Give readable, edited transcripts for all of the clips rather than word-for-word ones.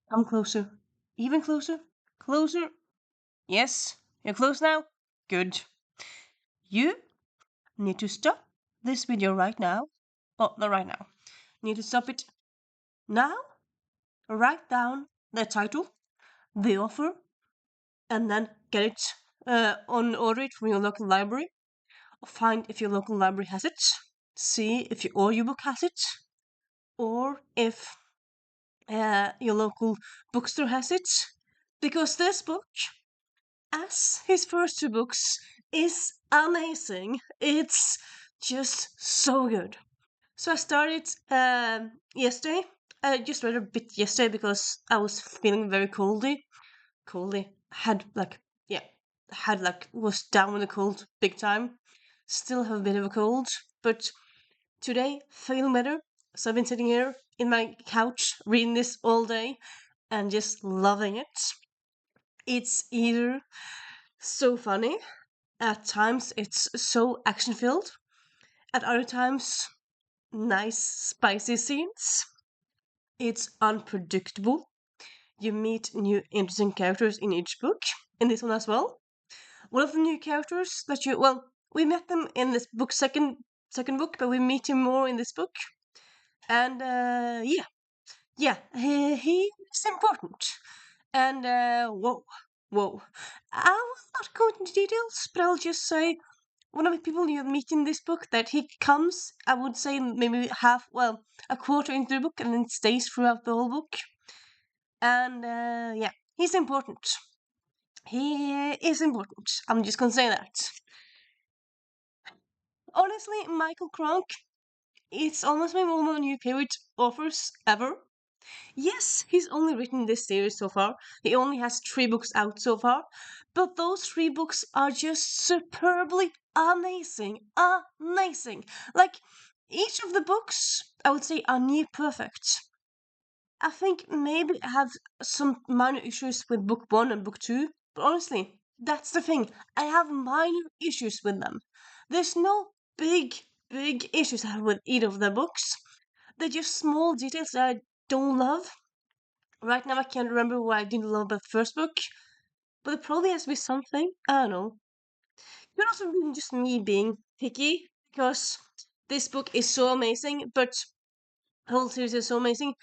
Come closer. Even closer. Closer. Yes, you're close now. Good. You need to stop this video right now. Oh, not right now. Need to stop it now. Write down the title, the offer, and then get it order it from your local library. Find if your local library has it. See if your audiobook has it, or if your local bookstore has it. Because this book, as his first two books, is amazing. It's just so good. So I started yesterday. I just read a bit yesterday because I was feeling very coldy. Coldy. Had like, yeah, had like, was down with a cold big time. Still have a bit of a cold, but today feeling better. So I've been sitting here in my couch reading this all day and just loving it. It's either so funny, at times it's so action filled, at other times nice spicy scenes. It's unpredictable. You meet new interesting characters in each book, in this one as well. One of the new characters that you well, we met them in this book second book, but we meet him more in this book. And yeah, he's important. And whoa. I will not go into details, but I'll just say one of the people you meet in this book that he comes, I would say maybe a quarter into the book and then stays throughout the whole book. And yeah, he's important. He is important. I'm just gonna say that. Honestly, Michael Cronk, it's almost one of my new favorite authors ever. Yes, he's only written this series so far. He only has three books out so far, but those three books are just superbly amazing. Amazing. Like, each of the books, I would say, are near perfect. I think maybe I have some minor issues with book one and book two, but honestly, that's the thing. I have minor issues with them. There's no big issues I have with either of the books. They're just small details that I don't love. Right now, I can't remember what I didn't love about the first book, but it probably has to be something. I don't know. Could also be just me being picky because this book is so amazing, but the whole series is so amazing,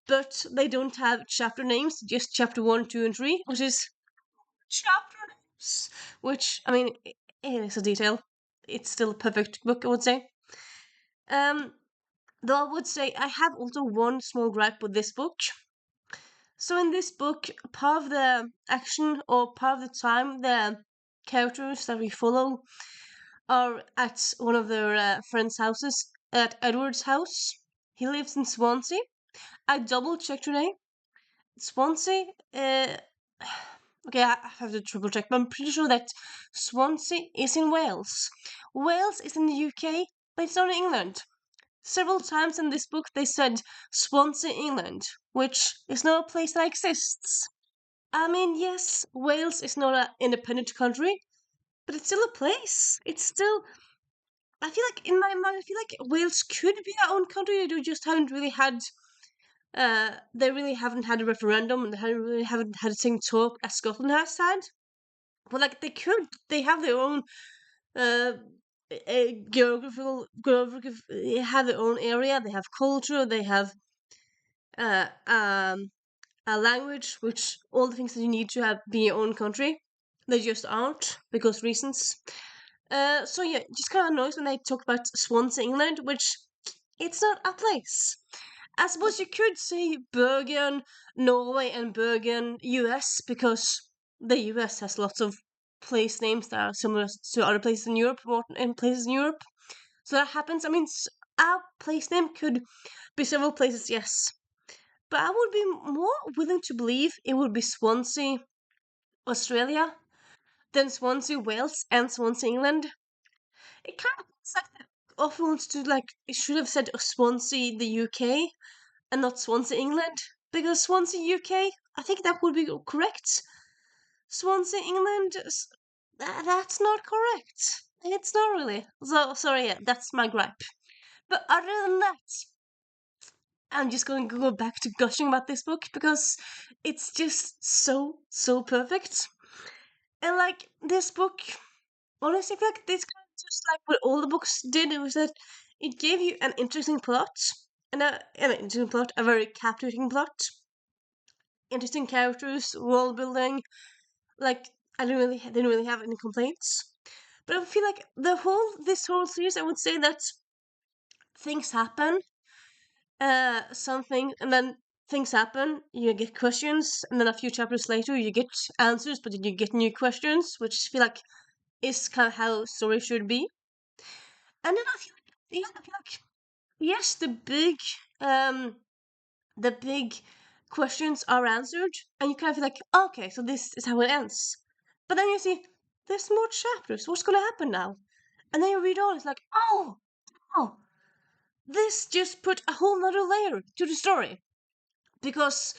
but they don't have chapter names, just chapter 1, 2, and 3, which is chapter names. Which, I mean, it is a detail. It's still a perfect book, I would say. Though I would say I have also one small gripe with this book. So in this book, part of the action or part of the time, the characters that we follow are at one of their friends' houses, at Edward's house. He lives in Swansea. I double checked today. Swansea, okay, I have to triple check, but I'm pretty sure that Swansea is in Wales. Wales is in the UK, but it's not in England. Several times in this book they said Swansea, England, which is not a place that exists. I mean, yes, Wales is not an independent country, but it's still a place. It's still. I feel like in my mind, I feel like Wales could be our own country. They just haven't really had. They really haven't had a referendum, and haven't had the same talk as Scotland has had. But like they could, they have their own uh, geographical, they have their own area. They have culture. They have uh, um, a language, which all the things that you need to have be your own country. They just aren't because reasons. So yeah, just kind of annoys when they talk about Swansea, England, which it's not a place. I suppose you could say Bergen, Norway, and Bergen, US, because the US has lots of place names that are similar to other places in Europe, more in places in Europe. So that happens. I mean, our place name could be several places, yes. But I would be more willing to believe it would be Swansea, Australia, than Swansea, Wales, and Swansea, England. It kind of looks like they often wants to, like, it should have said Swansea, the UK, and not Swansea, England. Because Swansea, UK, I think that would be correct. Swansea, England, that's not correct. It's not really. So, sorry, yeah, that's my gripe. But other than that, I'm just going to go back to gushing about this book because it's just so perfect. And like this book, honestly, I feel like this kind of just like what all the books did. It was that it gave you an interesting plot, and an interesting plot, a very captivating plot, interesting characters, world building. Like I didn't really have any complaints. But I feel like this whole series, I would say that things happen, something, and then things happen. You get questions, and then a few chapters later, you get answers, but then you get new questions, which I feel like is kind of how story should be. And then I feel like yes, the big questions are answered, and you kind of feel like, okay, so this is how it ends. But then you see, there's more chapters. What's going to happen now? And then you read on. It's like, oh, this just put a whole nother layer to the story because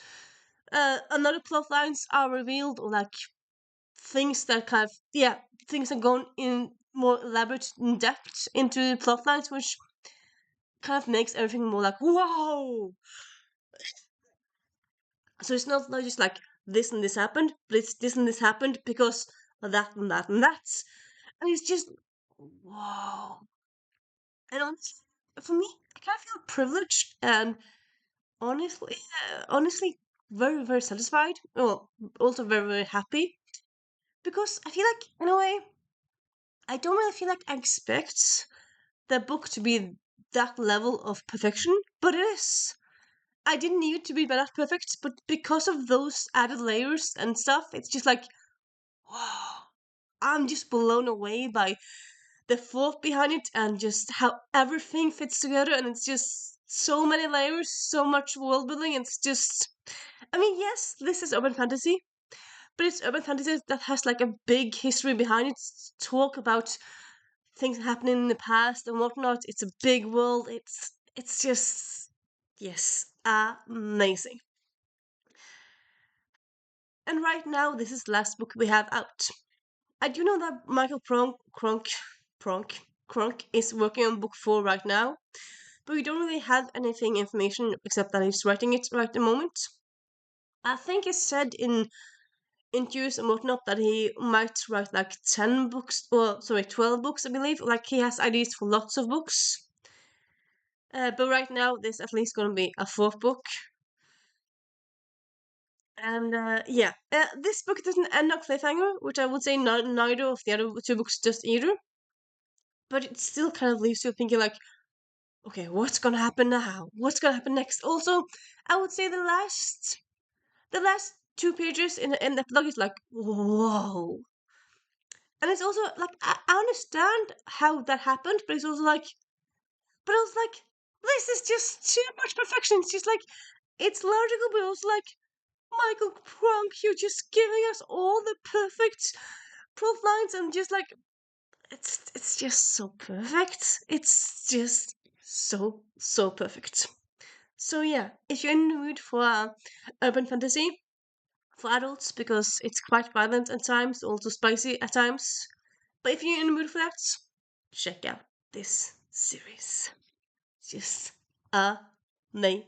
another plot lines are revealed, or like things that kind of things are going in more elaborate in depth into plot lines, which kind of makes everything more like whoa. So it's not just like this and this happened, but it's this and this happened because of that and that and that, and it's just whoa. And honestly, for me, I kind of feel privileged and honestly, very satisfied. Well, also very happy because I feel like in a way I don't really feel like I expect the book to be that level of perfection, but it is. I didn't need it to be that perfect, but because of those added layers and stuff, it's just like, wow. I'm just blown away by the thought behind it and just how everything fits together. And it's just so many layers, so much world building. It's just, I mean, yes, this is urban fantasy, but it's urban fantasy that has like a big history behind it. Talk about things happening in the past and whatnot. It's a big world. It's just yes, amazing. And right now, this is the last book we have out. I do know that Michael Cronk is working on book 4 right now, but we don't really have anything information except that he's writing it right at the moment. I think it's said in interviews and whatnot that he might write like 10 books, or sorry, 12 books, I believe. Like he has ideas for lots of books. But right now, there's at least going to be a fourth book. And this book doesn't end on cliffhanger, which I would say neither of the other two books does either. But it still kind of leaves you thinking, like, okay, what's gonna happen now? What's gonna happen next? Also, I would say the last 2 pages in the epilogue is like, whoa. And it's also like I understand how that happened, but it's also like, but I was like, this is just too much perfection. It's just like it's logical, but also like Michael Cronk, you're just giving us all the perfect plot lines and just like it's just so perfect. It's just so perfect. So yeah, if you're in the mood for urban fantasy for adults because it's quite violent at times, also spicy at times, but if you're in the mood for that, check out this series. It's just amazing.